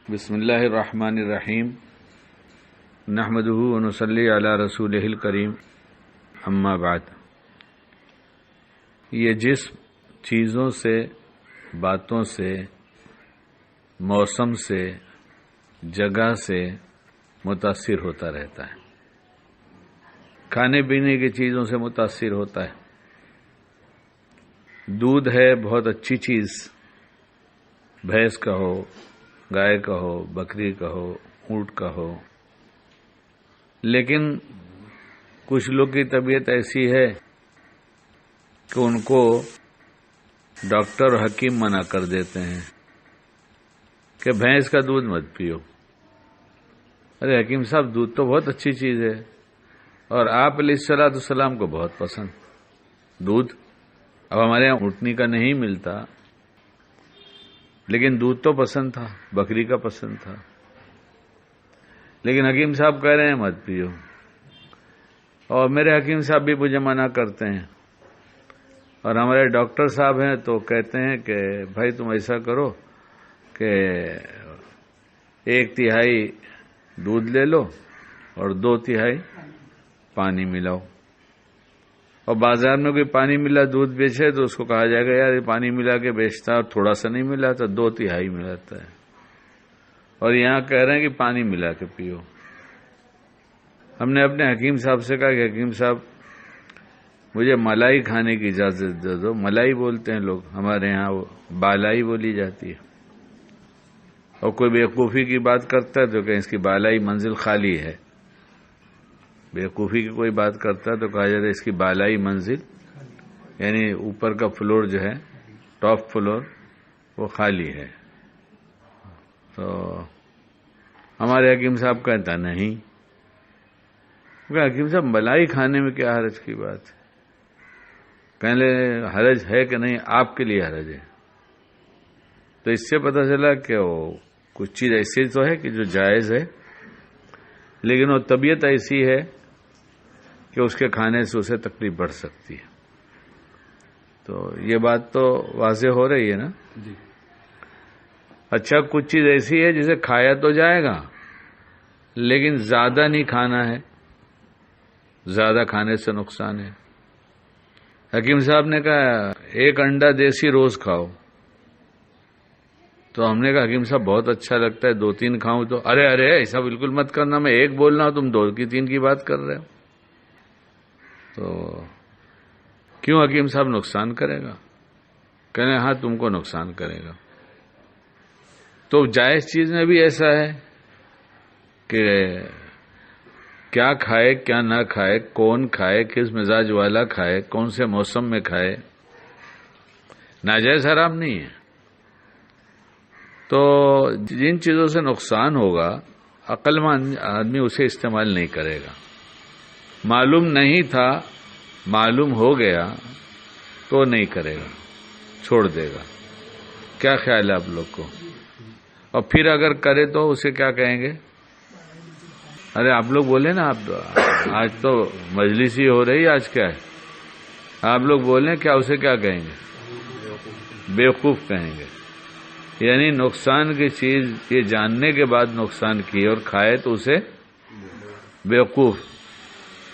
بسم اللہ الرحمن الرحیم نحمدہ ونصلی علی رسولہ الکریم اما بعد۔ یہ جسم چیزوں سے، باتوں سے، موسم سے، جگہ سے متاثر ہوتا رہتا ہے، کھانے پینے کی چیزوں سے متاثر ہوتا ہے۔ دودھ ہے بہت اچھی چیز، بھینس کا ہو، گائے کا ہو، بکری کا ہو، اونٹ کا ہو، لیکن کچھ لوگ کی طبیعت ایسی ہے کہ ان کو ڈاکٹر اور حکیم منع کر دیتے ہیں کہ بھینس کا دودھ مت پیو۔ ارے حکیم صاحب، دودھ تو بہت اچھی چیز ہے اور آپ علیہ الصلوۃ والسلام کو بہت پسند دودھ۔ اب ہمارے یہاں اونٹنی کا نہیں ملتا، لیکن دودھ تو پسند تھا، بکری کا پسند تھا، لیکن حکیم صاحب کہہ رہے ہیں مت پیو، اور میرے حکیم صاحب بھی مجھے منع کرتے ہیں، اور ہمارے ڈاکٹر صاحب ہیں تو کہتے ہیں کہ بھائی تم ایسا کرو کہ 1/3 دودھ لے لو اور 2/3 پانی ملاؤ۔ اور بازار میں کوئی پانی ملا دودھ بیچے تو اس کو کہا جائے گا یار یہ پانی ملا کے بیچتا اور تھوڑا سا نہیں ملاتا، 2/3 ملاتا ہے، اور یہاں کہہ رہے ہیں کہ پانی ملا کے پیو۔ ہم نے اپنے حکیم صاحب سے کہا کہ حکیم صاحب مجھے ملائی کھانے کی اجازت دے دو۔ ملائی بولتے ہیں لوگ، ہمارے ہاں وہ بالائی بولی جاتی ہے، اور کوئی بیوقوفی کی بات کرتا ہے تو کہ اس کی بالائی منزل خالی ہے۔ بیوقوفی کی کوئی بات کرتا ہے تو کہا جاتا ہے اس کی بالائی منزل، یعنی اوپر کا فلور جو ہے، ٹاپ فلور، وہ خالی ہے۔ تو ہمارے حکیم صاحب کہتا نہیں، کہ حکیم صاحب ملائی کھانے میں کیا حرج کی بات ہے؟ پہلے حرج ہے کہ نہیں؟ آپ کے لیے حرج ہے۔ تو اس سے پتہ چلا کہ وہ کچھ چیز ایسی تو ہے کہ جو جائز ہے، لیکن وہ طبیعت ایسی ہے کہ اس کے کھانے سے اسے تکلیف بڑھ سکتی ہے۔ تو یہ بات تو واضح ہو رہی ہے نا؟ جی۔ اچھا، کچھ چیز ایسی ہے جسے کھایا تو جائے گا لیکن زیادہ نہیں کھانا ہے، زیادہ کھانے سے نقصان ہے۔ حکیم صاحب نے کہا 1 انڈا دیسی روز کھاؤ، تو ہم نے کہا حکیم صاحب بہت اچھا لگتا ہے، 2-3 کھاؤں تو ارے ایسا بالکل مت کرنا، میں 1 بولنا ہوں تم 2 کی 3 کی بات کر رہے ہو۔ تو کیوں حکیم صاحب نقصان کرے گا؟ کہنے ہاں تم کو نقصان کرے گا۔ تو جائز چیز میں بھی ایسا ہے کہ کیا کھائے کیا نہ کھائے، کون کھائے، کس مزاج والا کھائے، کون سے موسم میں کھائے، ناجائز حرام نہیں ہے۔ تو جن چیزوں سے نقصان ہوگا عقل مند آدمی اسے استعمال نہیں کرے گا۔ معلوم نہیں تھا، معلوم ہو گیا تو نہیں کرے گا، چھوڑ دے گا۔ کیا خیال ہے آپ لوگ کو؟ اور پھر اگر کرے تو اسے کیا کہیں گے؟ ارے آپ لوگ بولے نا، آج تو مجلس ہی ہو رہی، آج کیا ہے؟ آپ لوگ بولیں کیا اسے کیا کہیں گے؟ بیوقوف کہیں گے۔ یعنی نقصان کی چیز یہ جاننے کے بعد نقصان کی اور کھائے تو اسے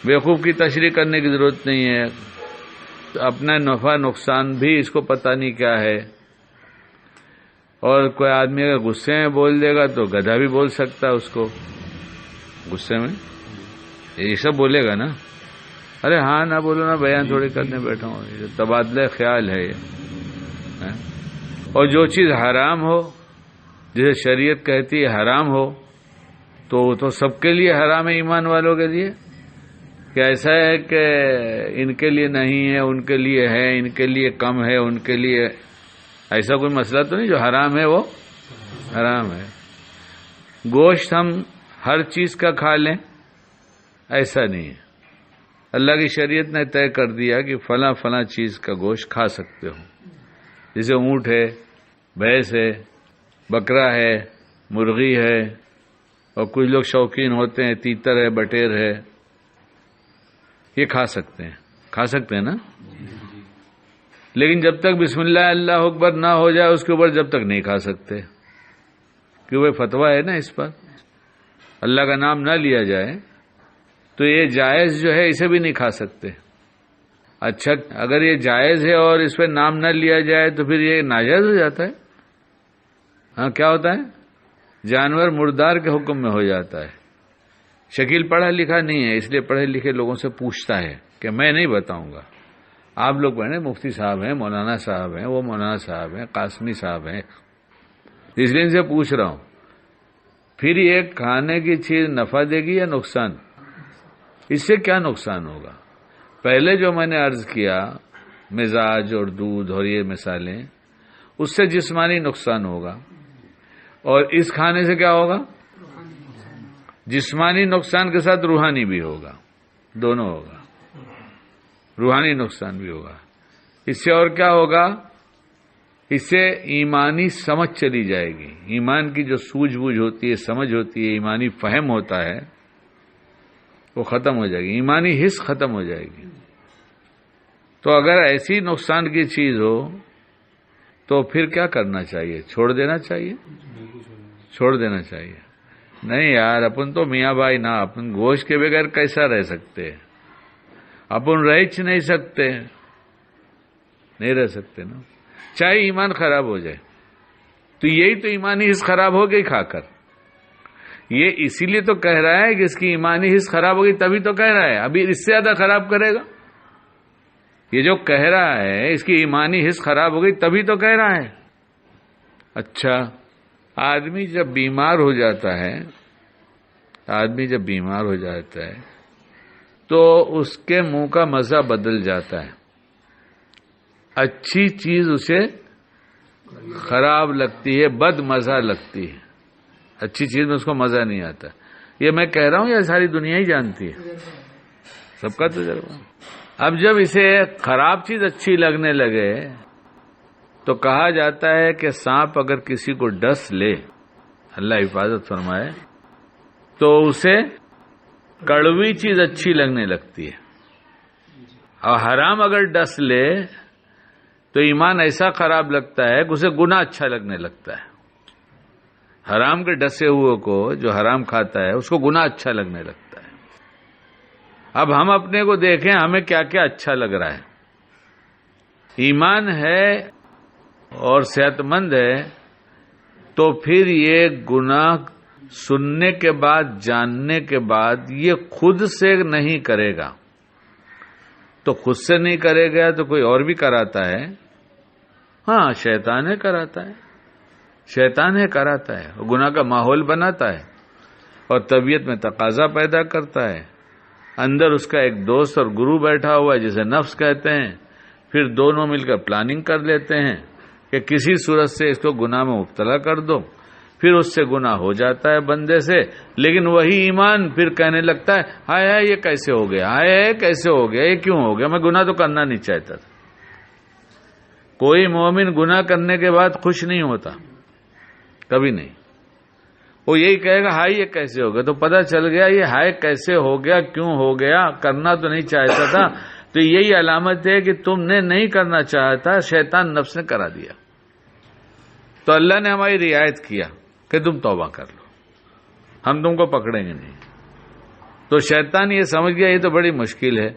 بیوقوف کی تشریح کرنے کی ضرورت نہیں ہے۔ اپنا نفع نقصان بھی اس کو پتہ نہیں کیا ہے، اور کوئی آدمی اگر غصے میں بول دے گا تو گدھا بھی بول سکتا ہے اس کو، غصے میں یہ سب بولے گا نا۔ ارے ہاں نہ بولو نا، بیان تھوڑی کرنے بیٹھا ہوں، یہ تبادلہ خیال ہے یہ۔ اور جو چیز حرام ہو، جسے شریعت کہتی ہے حرام ہو، تو وہ تو سب کے لیے حرام ہے، ایمان والوں کے لیے۔ کہ ایسا ہے کہ ان کے لیے نہیں ہے، ان کے لیے ہے، ان کے لیے کم ہے، ان کے لیے ایسا کوئی مسئلہ تو نہیں، جو حرام ہے وہ حرام ہے۔ گوشت ہم ہر چیز کا کھا لیں، ایسا نہیں ہے۔ اللہ کی شریعت نے طے کر دیا کہ فلاں فلاں چیز کا گوشت کھا سکتے ہو، جیسے اونٹ ہے، بھینس ہے، بکرا ہے، مرغی ہے، اور کچھ لوگ شوقین ہوتے ہیں، تیتر ہے، بٹیر ہے، یہ کھا سکتے ہیں نا؟ لیکن جب تک بسم اللہ اللہ اکبر نہ ہو جائے اس کے اوپر جب تک نہیں کھا سکتے، کہ وہ فتویٰ ہے نا اس پر، اللہ کا نام نہ لیا جائے، تو یہ جائز جو ہے اسے بھی نہیں کھا سکتے۔ اچھا اگر یہ جائز ہے اور اس پہ نام نہ لیا جائے تو پھر یہ ناجائز ہو جاتا ہے۔ ہاں کیا ہوتا ہے؟ جانور مردار کے حکم میں ہو جاتا ہے۔ شکیل پڑھا لکھا نہیں ہے، اس لیے پڑھے لکھے لوگوں سے پوچھتا ہے کہ میں نہیں بتاؤں گا۔ آپ لوگ پڑھیں، مفتی صاحب ہیں، مولانا صاحب ہیں، وہ مولانا صاحب ہیں، قاسمی صاحب ہیں، اس لیے ان سے پوچھ رہا ہوں۔ پھر یہ کھانے کی چیز نفع دے گی یا نقصان؟ اس سے کیا نقصان ہوگا؟ پہلے جو میں نے عرض کیا مزاج اور دودھ اور یہ مثالیں، اس سے جسمانی نقصان ہوگا، اور اس کھانے سے کیا ہوگا؟ جسمانی نقصان کے ساتھ روحانی بھی ہوگا، دونوں ہوگا، روحانی نقصان بھی ہوگا۔ اس سے اور کیا ہوگا؟ اس سے ایمانی سمجھ چلی جائے گی، ایمان کی جو سوجھ بوجھ ہوتی ہے، سمجھ ہوتی ہے، ایمانی فہم ہوتا ہے، وہ ختم ہو جائے گی، ایمانی حس ختم ہو جائے گی۔ تو اگر ایسی نقصان کی چیز ہو تو پھر کیا کرنا چاہیے؟ چھوڑ دینا چاہیے، چھوڑ دینا چاہیے۔ نہیں یار، اپن تو میاں بھائی نا، اپن گوشت کے بغیر کیسا رہ سکتے؟ اپن رہچ نہیں سکتے، نہیں رہ سکتے نا، چاہے ایمان خراب ہو جائے۔ تو یہی تو ایمانی حس خراب ہو گئی کھا کر۔ یہ اسی لیے تو کہہ رہا ہے کہ اس کی ایمانی حس خراب ہوگی، تبھی تو کہہ رہا ہے، ابھی اس سے زیادہ خراب کرے گا۔ یہ جو کہہ رہا ہے اس کی ایمانی حس خراب ہو گئی تبھی تو کہہ رہا ہے۔ اچھا آدمی جب بیمار ہو جاتا ہے، آدمی جب بیمار ہو جاتا ہے تو اس کے منہ کا مزہ بدل جاتا ہے، اچھی چیز اسے خراب لگتی ہے، بد مزہ لگتی ہے، اچھی چیز میں اس کو مزہ نہیں آتا۔ یہ میں کہہ رہا ہوں یا ساری دنیا ہی جانتی ہے، سب کا تجربہ۔ اب جب اسے خراب چیز اچھی لگنے لگے تو کہا جاتا ہے کہ سانپ اگر کسی کو ڈس لے، اللہ حفاظت فرمائے، تو اسے کڑوی چیز اچھی لگنے لگتی ہے، اور حرام اگر ڈس لے تو ایمان ایسا خراب لگتا ہے کہ اسے گناہ اچھا لگنے لگتا ہے۔ حرام کے ڈسے ہوئے کو جو حرام کھاتا ہے اس کو گناہ اچھا لگنے لگتا ہے۔ اب ہم اپنے کو دیکھیں، ہمیں کیا کیا اچھا لگ رہا ہے۔ ایمان ہے اور صحت مند ہے تو پھر یہ گناہ سننے کے بعد، جاننے کے بعد یہ خود سے نہیں کرے گا، تو خود سے نہیں کرے گا تو کوئی اور بھی کراتا ہے۔ ہاں شیطان ہے کراتا ہے، شیطان ہے کراتا ہے، وہ گناہ کا ماحول بناتا ہے اور طبیعت میں تقاضا پیدا کرتا ہے۔ اندر اس کا ایک دوست اور گرو بیٹھا ہوا ہے جسے نفس کہتے ہیں، پھر دونوں مل کر پلاننگ کر لیتے ہیں کہ کسی صورت سے اس کو گناہ میں مبتلا کر دو، پھر اس سے گناہ ہو جاتا ہے بندے سے، لیکن وہی ایمان پھر کہنے لگتا ہے ہائے ہائے یہ کیسے ہو گیا، ہائے ہائے کیسے ہو گیا، یہ کیوں ہو گیا، میں گناہ تو کرنا نہیں چاہتا تھا۔ کوئی مومن گناہ کرنے کے بعد خوش نہیں ہوتا، کبھی نہیں۔ وہ یہی کہے گا ہائے یہ کیسے ہو گیا، تو پتہ چل گیا یہ ہائے کیسے ہو گیا، کیوں ہو گیا، کرنا تو نہیں چاہتا تھا۔ تو یہی علامت ہے کہ تم نے نہیں کرنا چاہتا، شیطان نفس نے کرا دیا۔ تو اللہ نے ہماری رعایت کیا کہ تم توبہ کر لو، ہم تم کو پکڑیں گے نہیں۔ تو شیطان یہ سمجھ گیا یہ تو بڑی مشکل ہے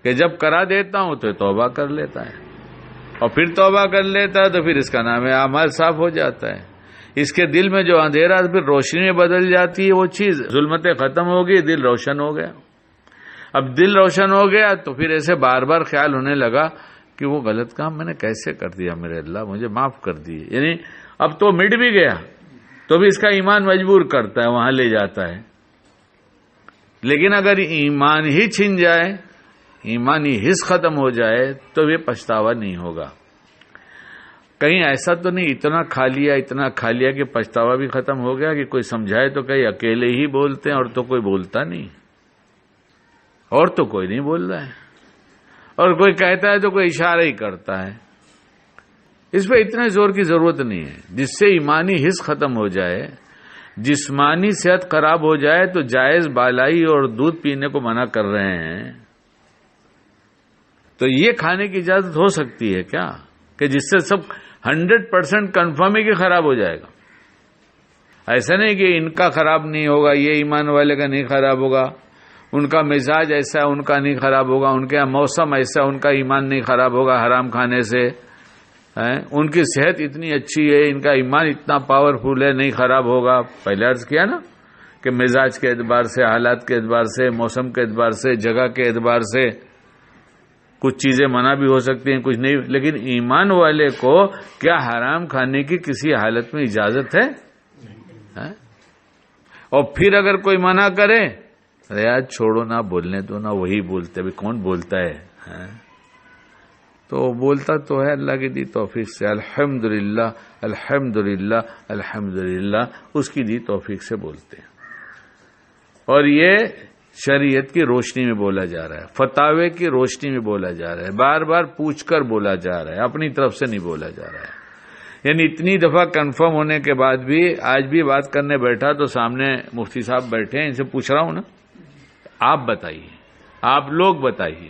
کہ جب کرا دیتا ہوں تو توبہ کر لیتا ہے، اور پھر توبہ کر لیتا ہے تو پھر اس کا نام ہے اعمال صاف ہو جاتا ہے۔ اس کے دل میں جو اندھیرا پھر روشنی میں بدل جاتی ہے، وہ چیز ظلمتیں ختم ہو گئی، دل روشن ہو گیا۔ اب دل روشن ہو گیا تو پھر ایسے بار بار خیال ہونے لگا کہ وہ غلط کام میں نے کیسے کر دیا، میرے اللہ مجھے معاف کر دیے۔ یعنی اب تو مٹ بھی گیا تو بھی اس کا ایمان مجبور کرتا ہے، وہاں لے جاتا ہے۔ لیکن اگر ایمان ہی چھن جائے، ایمانی حس ختم ہو جائے تو یہ پچھتاوا نہیں ہوگا۔ کہیں ایسا تو نہیں اتنا کھا لیا کہ پچھتاوا بھی ختم ہو گیا کہ کوئی سمجھائے تو کہیں اکیلے ہی بولتے ہیں اور تو کوئی بولتا نہیں، اور تو کوئی نہیں بول رہا ہے، اور کوئی کہتا ہے تو کوئی اشارہ ہی کرتا ہے۔ اس پہ اتنے زور کی ضرورت نہیں ہے۔ جس سے ایمانی حس ختم ہو جائے، جسمانی صحت خراب ہو جائے تو جائز بالائی اور دودھ پینے کو منع کر رہے ہیں، تو یہ کھانے کی اجازت ہو سکتی ہے کیا کہ جس سے سب 100% کنفرم ہے کہ خراب ہو جائے گا؟ ایسا نہیں کہ ان کا خراب نہیں ہوگا، یہ ایمان والے کا نہیں خراب ہوگا، ان کا مزاج ایسا ہے ان کا نہیں خراب ہوگا، ان کے موسم ایسا ان کا ایمان نہیں خراب ہوگا حرام کھانے سے، ان کی صحت اتنی اچھی ہے، ان کا ایمان اتنا پاورفل ہے، نہیں خراب ہوگا۔ پہلے عرض کیا نا کہ مزاج کے اعتبار سے، حالات کے اعتبار سے، موسم کے اعتبار سے، جگہ کے اعتبار سے کچھ چیزیں منع بھی ہو سکتی ہیں، کچھ نہیں، لیکن ایمان والے کو کیا حرام کھانے کی کسی حالت میں اجازت ہے؟ اور پھر اگر کوئی منع کرے، ارے یار چھوڑو نہ، بولنے دو نا، وہی بولتے، ابھی کون بولتا ہے؟ تو بولتا تو ہے اللہ کی دی توفیق سے، الحمدللہ الحمدللہ الحمدللہ، اس کی دی توفیق سے بولتے ہیں۔ اور یہ شریعت کی روشنی میں بولا جا رہا ہے، فتاوے کی روشنی میں بولا جا رہا ہے، بار بار پوچھ کر بولا جا رہا ہے، اپنی طرف سے نہیں بولا جا رہا ہے۔ یعنی اتنی دفعہ کنفرم ہونے کے بعد بھی آج بھی بات کرنے بیٹھا تو سامنے مفتی صاحب بیٹھے ہیں، ان سے پوچھ رہا ہوں نا، آپ بتائیے، آپ لوگ بتائیے۔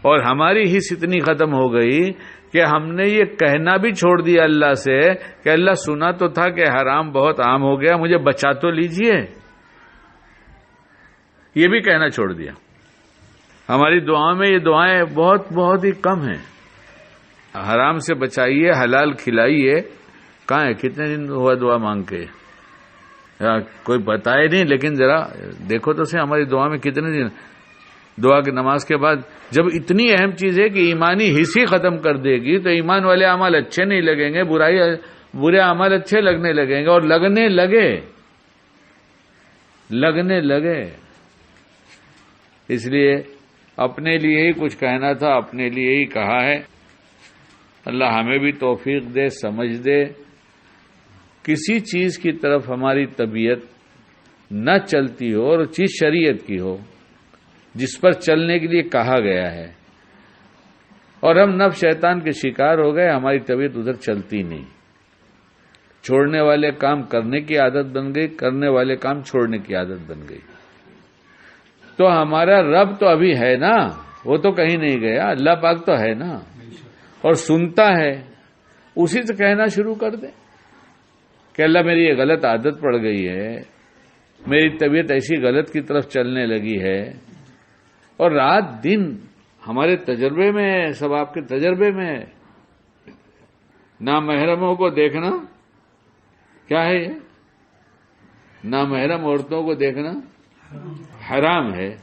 اور ہماری حس اتنی ختم ہو گئی کہ ہم نے یہ کہنا بھی چھوڑ دیا اللہ سے کہ اللہ سنا تو تھا کہ حرام بہت عام ہو گیا، مجھے بچا تو لیجئے، یہ بھی کہنا چھوڑ دیا۔ ہماری دعاؤں میں یہ دعائیں بہت بہت ہی کم ہیں، حرام سے بچائیے، حلال کھلائیے، کہاں ہے؟ کتنے دن ہوا دعا مانگ کے؟ کوئی بتائے نہیں، لیکن ذرا دیکھو تو صحیح ہماری دعا میں کتنے دن، دعا کی نماز کے بعد جب اتنی اہم چیز ہے کہ ایمانی حص ہی ختم کر دے گی تو ایمان والے اعمال اچھے نہیں لگیں گے، برے اعمال اچھے لگنے لگیں گے، اور لگنے لگے۔ اس لیے اپنے لیے ہی کچھ کہنا تھا، اپنے لیے ہی کہا ہے۔ اللہ ہمیں بھی توفیق دے، سمجھ دے، کسی چیز کی طرف ہماری طبیعت نہ چلتی ہو اور چیز شریعت کی ہو جس پر چلنے کے لیے کہا گیا ہے، اور ہم نفس شیطان کے شکار ہو گئے، ہماری طبیعت ادھر چلتی نہیں، چھوڑنے والے کام کرنے کی عادت بن گئی، کرنے والے کام چھوڑنے کی عادت بن گئی۔ تو ہمارا رب تو ابھی ہے نا، وہ تو کہیں نہیں گیا، اللہ پاک تو ہے نا، اور سنتا ہے، اسی سے کہنا شروع کر دیں کہ اللہ میری یہ غلط عادت پڑ گئی ہے، میری طبیعت ایسی غلط کی طرف چلنے لگی ہے۔ اور رات دن ہمارے تجربے میں، سب آپ کے تجربے میں، نامحرموں کو دیکھنا کیا ہے؟ یہ نامحرم عورتوں کو دیکھنا حرام ہے،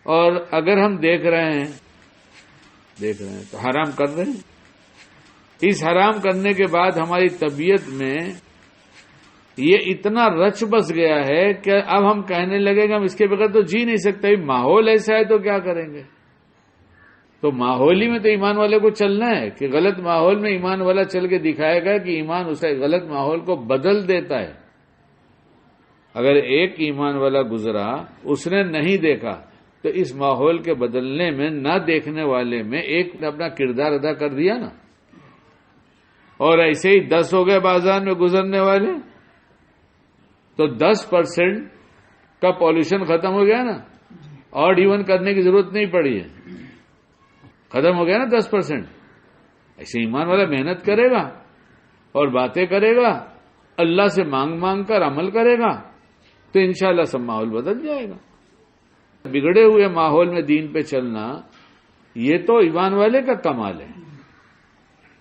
اور اگر ہم دیکھ رہے ہیں تو حرام کر رہے ہیں۔ اس حرام کرنے کے بعد ہماری طبیعت میں یہ اتنا رچ بس گیا ہے کہ اب ہم کہنے لگے گا ہم اس کے بغیر تو جی نہیں سکتے، ماحول ایسا ہے تو کیا کریں گے؟ تو ماحول ہی میں تو ایمان والے کو چلنا ہے کہ غلط ماحول میں ایمان والا چل کے دکھائے گا کہ ایمان اسے غلط ماحول کو بدل دیتا ہے۔ اگر ایک ایمان والا گزرا، اس نے نہیں دیکھا، تو اس ماحول کے بدلنے میں نہ دیکھنے والے میں ایک نے اپنا کردار ادا کر دیا نا، اور ایسے ہی 10 ہو گئے بازار میں گزرنے والے، تو 10% کا پالوشن ختم ہو گیا نا، اور ایون کرنے کی ضرورت نہیں پڑی ہے، ختم ہو گیا نا 10%۔ ایسے ایمان والا محنت کرے گا اور باتیں کرے گا، اللہ سے مانگ کر عمل کرے گا، تو انشاءاللہ سب ماحول بدل جائے گا۔ بگڑے ہوئے ماحول میں دین پہ چلنا یہ تو ایمان والے کا کمال ہے،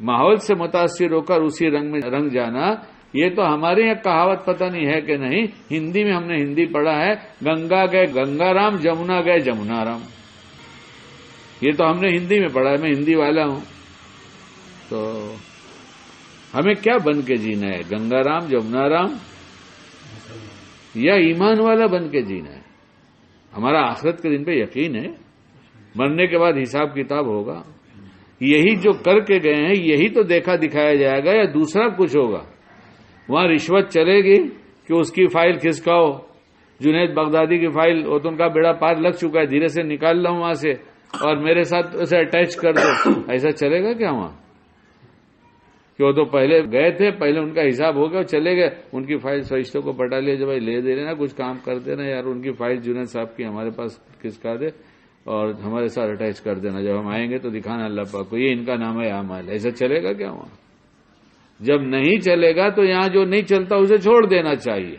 ماحول سے متاثر ہو کر اسی رنگ میں رنگ جانا، یہ تو ہمارے یہاں کہاوت پتہ نہیں ہے کہ نہیں، ہندی میں ہم نے ہندی پڑھا ہے، گنگا گئے گنگا رام، جمنا گئے جمنا رام، یہ تو ہم نے ہندی میں پڑھا ہے، میں ہندی والا ہوں۔ تو ہمیں کیا بن کے جینا ہے، گنگا رام، جمنا رام، یا ایمان والا بن کے جینا ہے؟ ہمارا آخرت کے دن پہ یقین ہے، مرنے کے بعد حساب کتاب ہوگا، یہی جو کر کے گئے ہیں یہی تو دیکھا دکھایا جائے گا، یا دوسرا کچھ ہوگا؟ وہاں رشوت چلے گی کہ اس کی فائل کھسکاؤ، جنید بغدادی کی فائل، وہ تو ان کا بیڑا پار لگ چکا ہے، دھیرے سے نکال لاؤں وہاں سے اور میرے ساتھ اسے اٹیچ کر دو، ایسا چلے گا کیا وہاں؟ کہ وہ تو پہلے گئے تھے، پہلے ان کا حساب ہو گیا، چلے گئے، ان کی فائل فرشتوں کو پٹا لیا، جو بھائی لے دے لینا، کچھ کام کر دینا یار، ان کی فائل جنید صاحب کی ہمارے پاس کھسکا دے اور ہمارے ساتھ اٹیچ کر دینا، جب ہم آئیں گے تو دکھانا اللہ پاک کو، یہ ان کا نام ہے اعمال، ایسا چلے گا کیا وہاں؟ جب نہیں چلے گا تو یہاں جو نہیں چلتا اسے چھوڑ دینا چاہیے،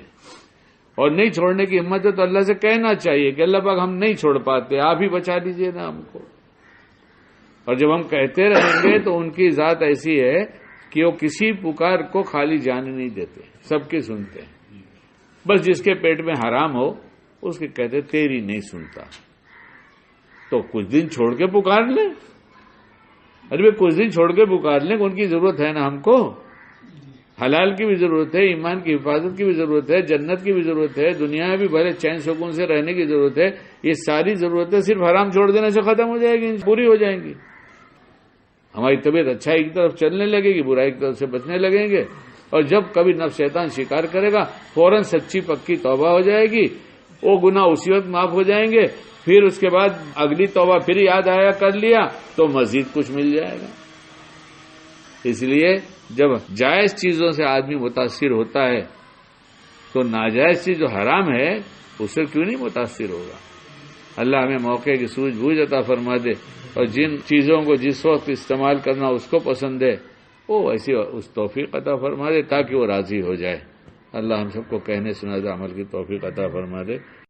اور نہیں چھوڑنے کی ہمت ہے تو اللہ سے کہنا چاہیے کہ اللہ پاک ہم نہیں چھوڑ پاتے، آپ ہی بچا دیجیے نا ہم کو۔ اور جب ہم کہتے رہیں گے تو ان کی ذات ایسی ہے کہ وہ کسی پکار کو خالی جانے نہیں دیتے، سب کی سنتے ہیں، بس جس کے پیٹ میں حرام ہو اس کے کہتے تیری نہیں سنتا، تو کچھ دن چھوڑ کے پکار لیں۔ ارے بھائی کچھ دن چھوڑ کے پکار لیں، ان کی ضرورت ہے نا ہم کو، حلال کی بھی ضرورت ہے، ایمان کی حفاظت کی بھی ضرورت ہے، جنت کی بھی ضرورت ہے، دنیا میں بھی بھلے چین سکون سے رہنے کی ضرورت ہے۔ یہ ساری ضرورتیں صرف حرام چھوڑ دینے سے ختم ہو جائے گی، پوری ہو جائیں گی۔ ہماری طبیعت اچھائی کی طرف چلنے لگے گی، برائی کی طرف سے بچنے لگیں گے، اور جب کبھی نفس شیطان شکار کرے گا فوراً سچی پکی توبہ ہو جائے گی، وہ گناہ اسی وقت معاف ہو جائیں گے، پھر اس کے بعد اگلی توبہ پھر یاد آیا کر لیا تو مزید کچھ مل جائے گا۔ اس لیے جب جائز چیزوں سے آدمی متاثر ہوتا ہے تو ناجائز چیز جو حرام ہے اس سے کیوں نہیں متاثر ہوگا؟ اللہ ہمیں موقع کی سوجھ بوجھ عطا فرما دے، اور جن چیزوں کو جس وقت استعمال کرنا اس کو پسند ہے وہ ایسی اس توفیق عطا فرما دے تاکہ وہ راضی ہو جائے۔ اللہ ہم سب کو کہنے سنا عمل کی توفیق عطا فرما دے۔